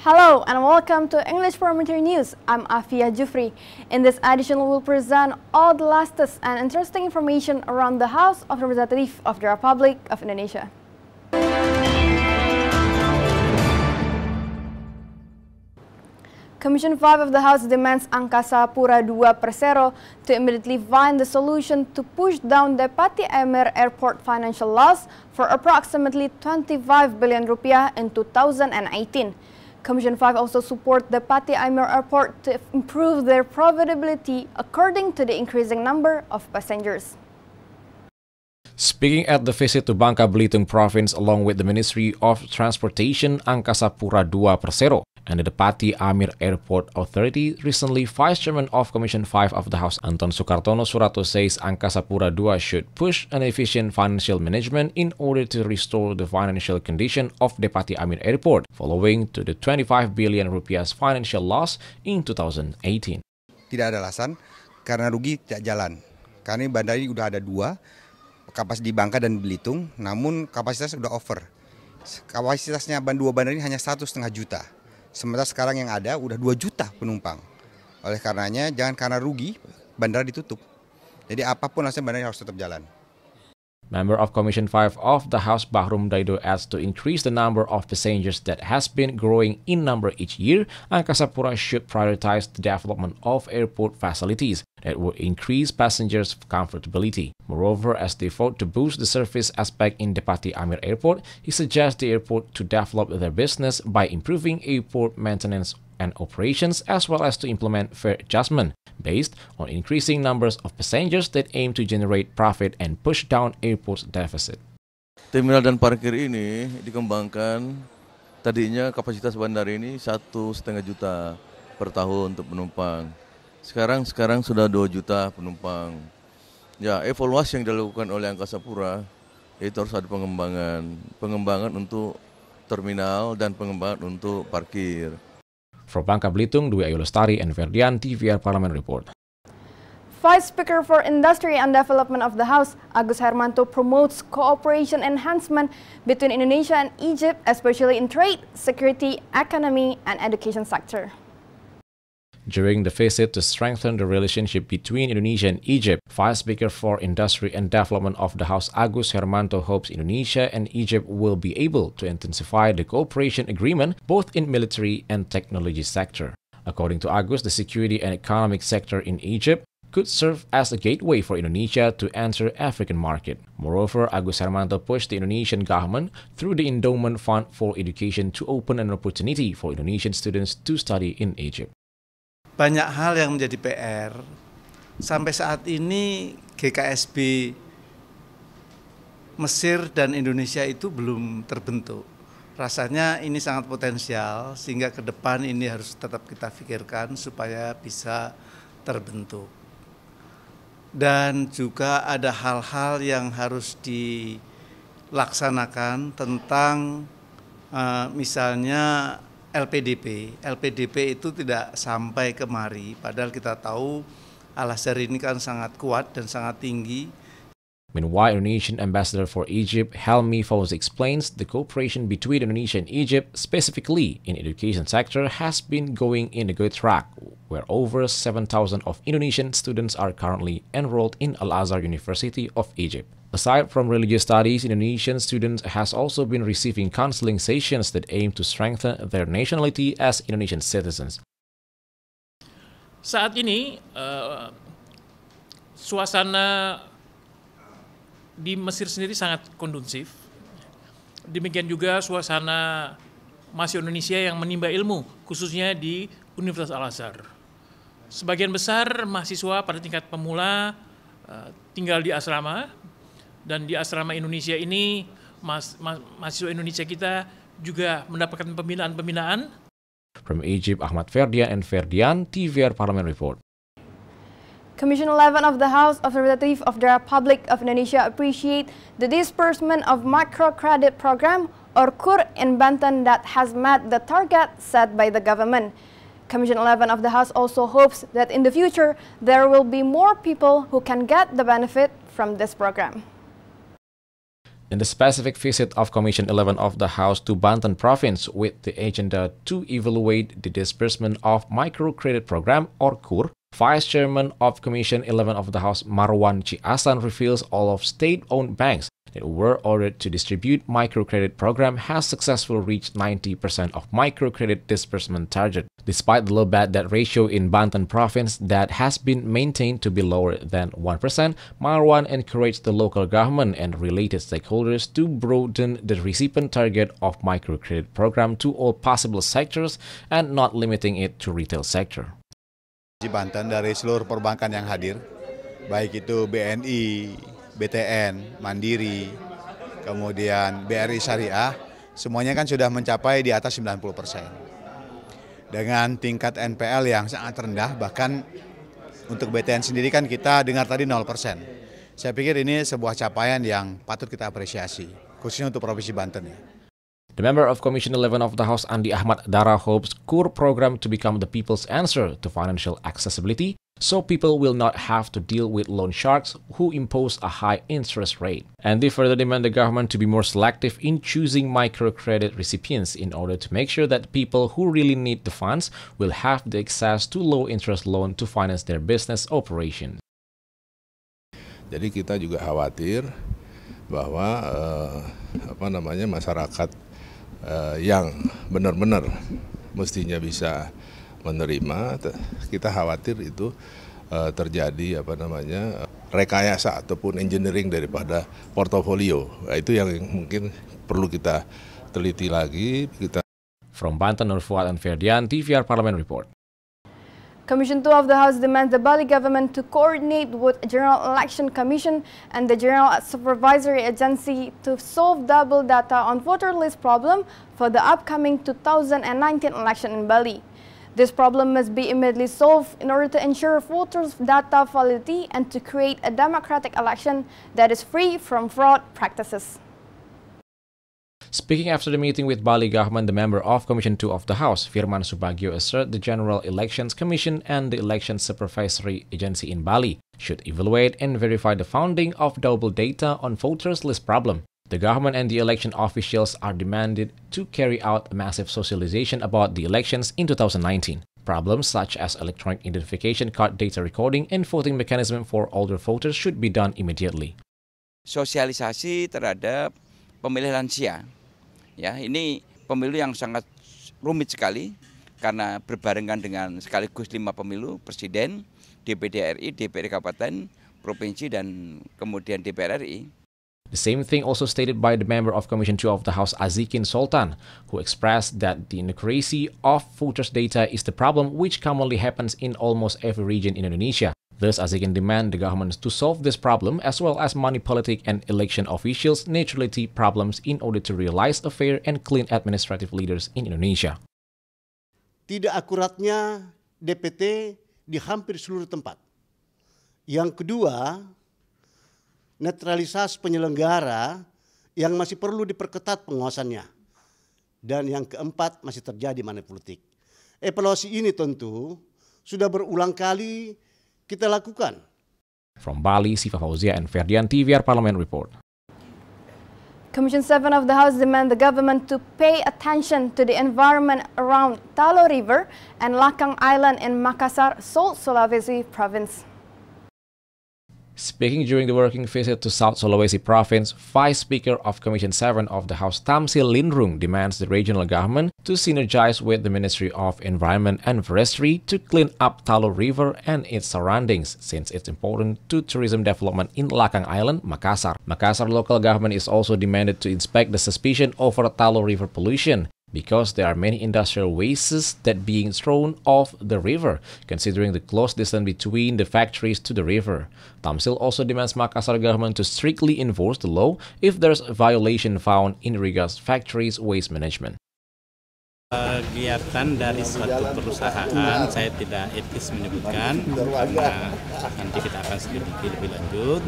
Hello and welcome to English Parliamentary News. I'm Afia Jufri. In this edition, we will present all the latest and interesting information around the House of Representatives of the Republic of Indonesia. Commission 5 of the House demands Angkasapura II to immediately find the solution to push down the Parliamentary Airport financial loss for approximately 25 billion rupiah in 2018. Commission 5 also support the Parliamentary Airport to improve their profitability according to the increasing number of passengers. Speaking at the visit to Bangka Belitung Province along with the Ministry of Transportation, Angkasapura II and the Parliamentary Airport Authority, recently Vice Chairman of Commission 5 of the House, ANTON SUKARTONO SURATTO, says Angkasapura II should push an efficient financial management in order to restore the financial condition of the Parliamentary Airport, following to the 25 billion rupiah's financial loss in 2018. Tidak ada alasan karena rugi tidak jalan. Karena bandara ini udah ada dua, kapasitas di Bangka dan Belitung, namun kapasitas udah over. Kapasitasnya dua bandara ini hanya 1,5 juta. Sementara sekarang yang ada udah 2 juta penumpang. Oleh karenanya jangan karena rugi bandara ditutup. Jadi apapun hasilnya bandara harus tetap jalan. Member of Commission 5 of the House BAHRUM DAIDO adds to increase the number of passengers that has been growing in number each year, Angkasapura should prioritize the development of airport facilities that will increase passengers' comfortability. Moreover, as they vote to boost the service aspect in the Parliamentary Airport, he suggests the airport to develop their business by improving airport maintenance and operations, as well as to implement fare adjustment based on increasing numbers of passengers that aim to generate profit and push down airport's deficit. Terminal dan parkir ini dikembangkan, tadinya kapasitas bandara ini 1,5 juta per tahun untuk penumpang. Sekarang sudah 2 juta penumpang. Ya, evaluasi yang dilakukan oleh Angkasapura itu harus ada pengembangan untuk terminal dan pengembangan untuk parkir. From Bangka Belitung, Dwi Ayu Lestari and Ferdian, TVR Parliament Report. Vice Speaker for Industry and Development of the House, AGUS HERMANTO, promotes cooperation enhancement between Indonesia and Egypt, especially in trade, security, economy, and education sector. During the visit to strengthen the relationship between Indonesia and Egypt, Vice Speaker for Industry and Development of the House AGUS HERMANTO hopes Indonesia and Egypt will be able to intensify the cooperation agreement both in military and technology sector. According to AGUS, the security and economic sector in Egypt could serve as a gateway for Indonesia to enter African market. Moreover, AGUS HERMANTO pushed the Indonesian government through the Endowment Fund for Education to open an opportunity for Indonesian students to study in Egypt. Banyak hal yang menjadi PR. Sampai saat ini GKSB Mesir dan Indonesia itu belum terbentuk. Rasanya ini sangat potensial sehingga ke depan ini harus tetap kita pikirkan supaya bisa terbentuk. Dan juga ada hal-hal yang harus dilaksanakan tentang misalnya LPDP itu tidak sampai kemari, padahal kita tahu Al-Azhar ini kan sangat kuat dan sangat tinggi. Meanwhile, Indonesian Ambassador for Egypt, HELMI FAUZY, explains the cooperation between Indonesia and Egypt, specifically in education sector, has been going in a good track, where over 7,000 of Indonesian students are currently enrolled in Al-Azhar University of Egypt. Aside from religious studies, Indonesian students has also been receiving counseling sessions that aim to strengthen their nationality as Indonesian citizens. Saat ini suasana di Mesir sendiri sangat kondusif. Demikian juga suasana mahasiswa Indonesia yang menimba ilmu, khususnya di Universitas Al-Azhar. Sebagian besar mahasiswa pada tingkat pemula tinggal di asrama. Dan di asrama Indonesia ini, mahasiswa Indonesia kita juga mendapatkan pembinaan-pembinaan. From Egypt, Ahmad Ferdian and Ferdian, TVR Parliament Report. Commission 11 of the House of Representatives of the Republic of Indonesia appreciate the disbursement of Microcredit Program or KUR in Banten that has met the target set by the government. Commission 11 of the House also hopes that in the future there will be more people who can get the benefit from this program. In the specific visit of Commission 11 of the House to Banten Province with the agenda to evaluate the disbursement of Microcredit Program or KUR, Vice Chairman of Commission 11 of the House MARWAN ASAN reveals all of state-owned banks that were ordered to distribute microcredit program has successfully reached 90% of microcredit disbursement target, despite the low bad debt ratio in Banten province that has been maintained to be lower than 1%. Marwan encouraged the local government and related stakeholders to broaden the recipient target of microcredit program to all possible sectors and not limiting it to retail sector. Di Banten dari seluruh perbankan yang hadir, baik itu BNI, BTN, Mandiri, kemudian BRI Syariah, semuanya kan sudah mencapai di atas 90%. Dengan tingkat NPL yang sangat rendah, bahkan untuk BTN sendiri kan kita dengar tadi 0%. Saya pikir ini sebuah capaian yang patut kita apresiasi, khususnya untuk Provinsi Banten ya. The member of Commission 11 of the House, Andi Ahmad DARA, hopes KUR program to become the people's answer to financial accessibility, so people will not have to deal with loan sharks who impose a high interest rate. And they further demand the government to be more selective in choosing microcredit recipients in order to make sure that people who really need the funds will have the access to low-interest loan to finance their business operations. Jadi kita juga khawatir bahwa masyarakat yang benar-benar mestinya bisa menerima, kita khawatir itu terjadi rekayasa ataupun engineering daripada portofolio. Itu yang mungkin perlu kita teliti lagi. From Banten, Nur Fuad and Ferdian, TVR Parliament Report. Commission 2 of the House demands the Bali government to coordinate with General Election Commission and the General Supervisory Agency to solve double data on voter list problem for the upcoming 2019 election in Bali. This problem must be immediately solved in order to ensure voters' data validity and to create a democratic election that is free from fraud practices. Speaking after the meeting with Bali government, the member of Commission 2 of the House, FIRMAN Subagyo, asserted the General Elections Commission and the Election Supervisory Agency in Bali should evaluate and verify the founding of double data on voters list problem. The government and the election officials are demanded to carry out a massive socialization about the elections in 2019. Problems such as electronic identification card data recording and voting mechanism for older voters should be done immediately. Sosialisasi terhadap pemilih lansia. Ya, ini pemilu yang sangat rumit sekali karena berbarengan dengan sekaligus 5 pemilu, Presiden, DPD RI, DPR Kabupaten, Provinsi, dan kemudian DPR RI. The same thing also stated by the member of Commission 2 of the House, AZIKIN SOLTHAN, who expressed that the inaccuracy of voters' data is the problem which commonly happens in almost every region in Indonesia. Thus, AZIKIN demand the government to solve this problem as well as money politic and election officials' neutrality problems in order to realize a fair and clean administrative leaders in Indonesia. Tidak akuratnya DPT di hampir seluruh tempat. Yang kedua, netralitas penyelenggara yang masih perlu diperketat pengawasannya. Dan yang keempat, masih terjadi money politik. Evaluasi ini tentu sudah berulang kali kita lakukan. From Bali, Siva Fauzia and Ferdian, TVR Parliament Report. Commission 7 of the House demand the government to pay attention to the environment around Talo River and Lakang Island in Makassar, Sulawesi Province. Speaking during the working visit to South Sulawesi Province, Vice Speaker of Commission 7 of the House, TAMSIL demands the regional government to synergize with the Ministry of Environment and Forestry to clean up Talo River and its surroundings, since it's important to tourism development in Lakang Island, Makassar. Makassar local government is also demanded to inspect the suspicion over Talo River pollution, because there are many industrial wastes that being thrown off the river, considering the close distance between the factories to the river. Tamsil also demands Makassar government to strictly enforce the law if there's a violation found in regards factories waste management. Kegiatan dari suatu perusahaan saya tidak etis menyebutkan karena nanti kita akan selidiki lebih lanjut.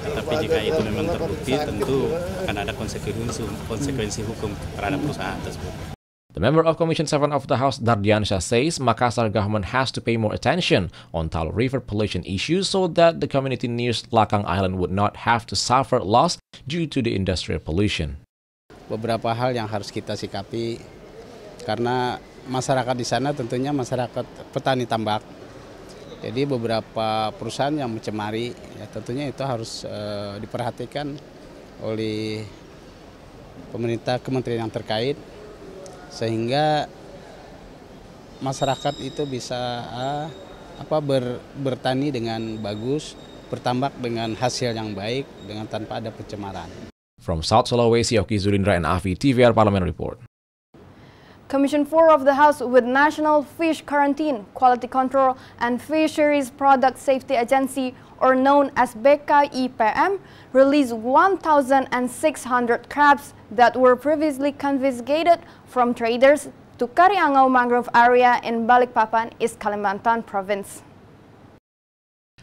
Tetapi jika itu memang terbukti, tentu akan ada konsekuensi hukum terhadap perusahaan tersebut. The member of Commission 7 of the House, Dardiansyah, says Makassar government has to pay more attention on Talu River pollution issues so that the community near Lakang Island would not have to suffer loss due to the industrial pollution. Beberapa hal yang harus kita sikapi karena masyarakat di sana tentunya masyarakat petani tambak. Jadi beberapa perusahaan yang mencemari, ya tentunya itu harus diperhatikan oleh pemerintah, kementerian yang terkait, sehingga masyarakat itu bisa bertani dengan bagus, bertambak dengan hasil yang baik, dengan tanpa ada pencemaran. From South Sulawesi, F-PGERINDRA and AFI TVR Parliamentary Report. Commission 4 of the House with National Fish Quarantine, Quality Control and Fisheries Product Safety Agency, or known as BKIPM, released 1,600 crabs that were previously confiscated from traders to Kariangau Mangrove area in Balikpapan, East Kalimantan province.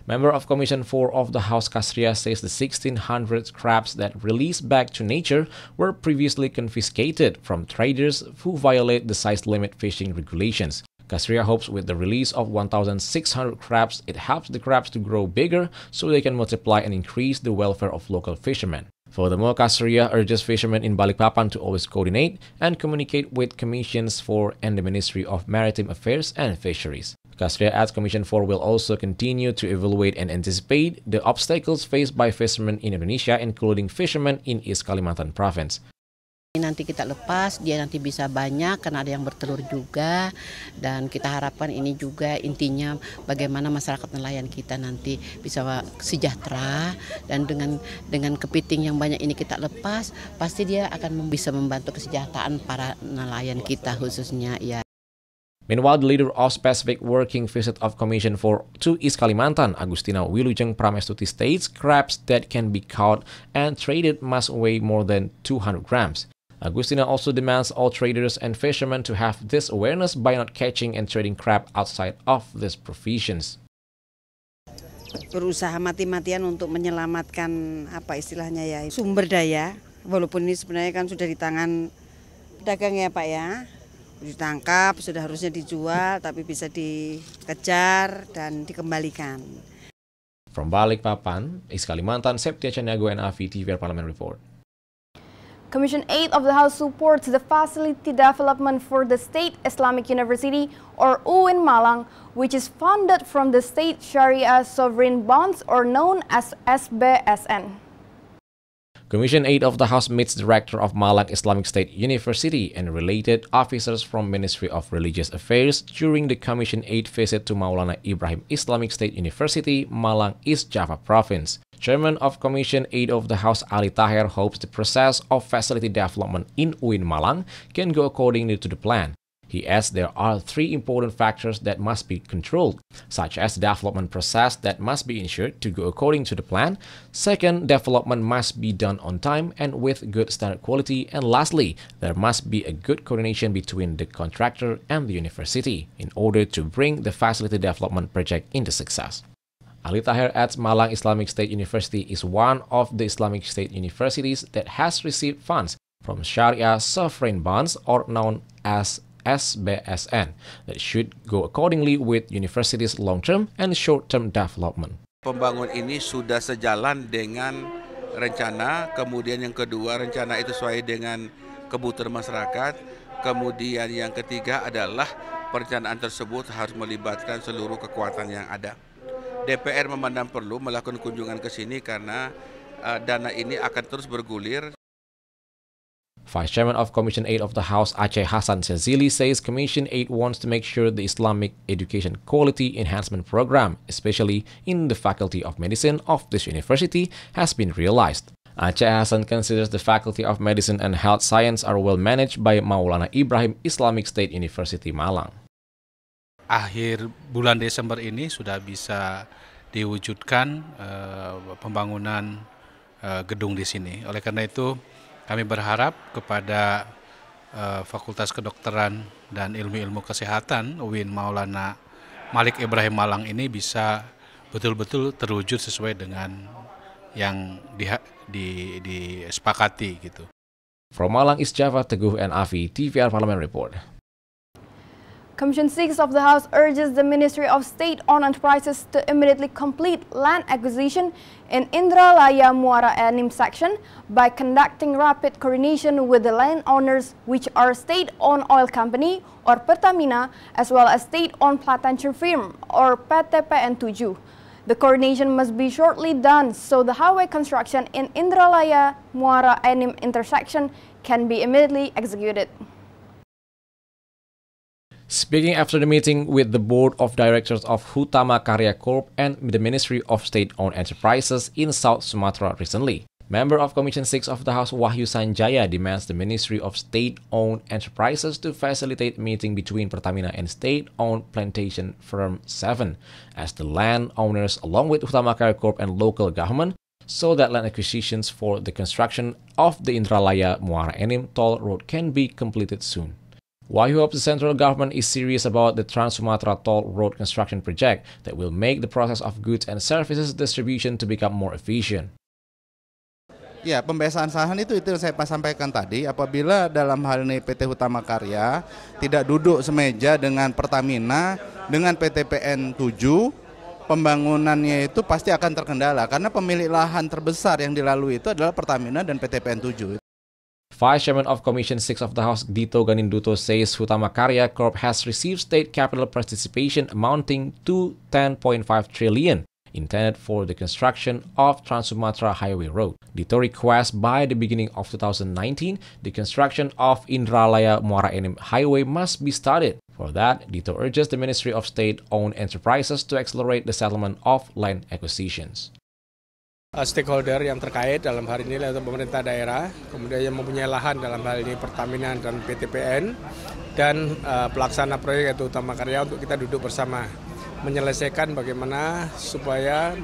Member of Commission 4 of the House, Kasria, says the 1,600 crabs that released back to nature were previously confiscated from traders who violate the size limit fishing regulations. Kasria hopes with the release of 1,600 crabs, it helps the crabs to grow bigger so they can multiply and increase the welfare of local fishermen. Furthermore, Kasria urges fishermen in Balikpapan to always coordinate and communicate with Commissions 4 and the Ministry of Maritime Affairs and Fisheries. Kasria adds Commission 4 will also continue to evaluate and anticipate the obstacles faced by fishermen in Indonesia, including fishermen in East Kalimantan Province. Nanti kita lepas, dia nanti bisa banyak karena ada yang bertelur juga, dan kita harapkan ini juga intinya bagaimana masyarakat nelayan kita nanti bisa sejahtera, dan dengan kepiting yang banyak ini kita lepas, pasti dia akan bisa membantu kesejahteraan para nelayan kita khususnya ya. Meanwhile, the leader of specific working visit of Commission 4 to East Kalimantan, Agustina Wilujeng Pramestuti, states crabs that can be caught and traded must weigh more than 200 grams. Agustina also demands all traders and fishermen to have this awareness by not catching and trading crab outside of these provisions. Berusaha mati-matian untuk menyelamatkan istilahnya ya, sumber daya, walaupun ini sebenarnya kan sudah di tangan pedagang ya Pak ya. Ditangkap, sudah harusnya dijual, tapi bisa dikejar dan dikembalikan. From Balikpapan, East Kalimantan, Septia Caniago and AFI TVR Parliament Report. Commission 8 of the House supports the facility development for the State Islamic University, or UIN Malang, which is funded from the State Sharia Sovereign Bonds, or known as SBSN. Commission 8 of the House meets Director of Malang Islamic State University and related officers from Ministry of Religious Affairs during the Commission 8 visit to Maulana Ibrahim Islamic State University, Malang, East Java Province. Chairman of Commission 8 of the House, Ali Tahir, hopes the process of facility development in UIN Malang can go according to the plan. He adds there are 3 important factors that must be controlled, such as the development process that must be ensured to go according to the plan. Second, development must be done on time and with good standard quality. And lastly, there must be a good coordination between the contractor and the university in order to bring the facility development project into success. Ali Tahir adds Malang Islamic State University is one of the Islamic State universities that has received funds from Sharia Sovereign Bonds, or known as SBSN, that should go accordingly with universities' long-term and short-term development. Pembangunan ini sudah sejalan dengan rencana, kemudian yang kedua rencana itu sesuai dengan kebutuhan masyarakat, kemudian yang ketiga adalah perencanaan tersebut harus melibatkan seluruh kekuatan yang ada. DPR memandang perlu melakukan kunjungan ke sini karena dana ini akan terus bergulir. Vice Chairman of Commission 8 of the House, Aceh Hasan Shazili, says Commission 8 wants to make sure the Islamic Education Quality Enhancement Program, especially in the Faculty of Medicine of this university, has been realized. Aceh Hasan considers the Faculty of Medicine and Health Science are well managed by Maulana Ibrahim Islamic State University Malang. Akhir bulan Desember ini sudah bisa diwujudkan pembangunan gedung di sini. Oleh karena itu, kami berharap kepada Fakultas Kedokteran dan Ilmu-Ilmu Kesehatan UIN Maulana Malik Ibrahim Malang ini bisa betul-betul terwujud sesuai dengan yang disepakati gitu. From Malang, East Java, Teguh and Afi, TVR Parliament Report. Commission 6 of the House urges the Ministry of State-Owned Enterprises to immediately complete land acquisition in Indralaya Muara Enim section by conducting rapid coordination with the landowners, which are state-owned oil company or Pertamina, as well as state-owned plantation firm or PTPN7. The coordination must be shortly done so the highway construction in Indralaya Muara Enim intersection can be immediately executed. Speaking after the meeting with the Board of Directors of Hutama Karya Corp and the Ministry of State-Owned Enterprises in South Sumatra recently, member of Commission 6 of the House Wahyu Sanjaya demands the Ministry of State-Owned Enterprises to facilitate meeting between Pertamina and state-owned plantation firm 7 as the landowners along with Hutama Karya Corp and local government so that land acquisitions for the construction of the Indralaya Muara Enim toll road can be completed soon. Wahyu hopes the central government is serious about the Trans-Sumatra Toll Road construction project that will make the process of goods and services distribution to become more efficient. Ya, pembebasan lahan itu saya sampaikan tadi, apabila dalam hal ini PT Hutama Karya tidak duduk semeja dengan Pertamina, dengan PTPN7, pembangunannya itu pasti akan terkendala karena pemilik lahan terbesar yang dilalui itu adalah Pertamina dan PTPN7. Vice Chairman of Commission 6 of the House, Dito Ganinduto, says Hutama Karya Corp has received state capital participation amounting to 10.5 trillion intended for the construction of Trans-Sumatra Highway Road. Dito requests by the beginning of 2019, the construction of Indralaya Muara Enim Highway must be started. For that, Dito urges the Ministry of State-Owned Enterprises to accelerate the settlement of land acquisitions. Stakeholder yang terkait dalam hal ini yaitu pemerintah daerah, kemudian yang mempunyai lahan dalam hal ini Pertamina dan PTPN, dan pelaksana proyek yaitu Hutama Karya untuk kita duduk bersama menyelesaikan bagaimana supaya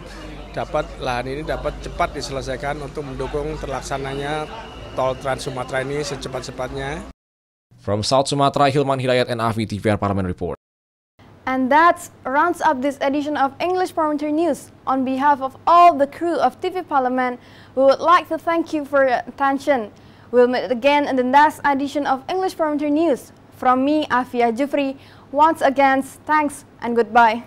lahan ini dapat cepat diselesaikan untuk mendukung terlaksananya tol Trans Sumatra ini secepat-cepatnya. From South Sumatra, Hilman Hidayat and Afi, TVR Parliament Report. And that rounds up this edition of English Parliamentary News. On behalf of all the crew of TV Parliament, we would like to thank you for your attention. We'll meet again in the next edition of English Parliamentary News. From me, Afia Jufri, once again, thanks and goodbye.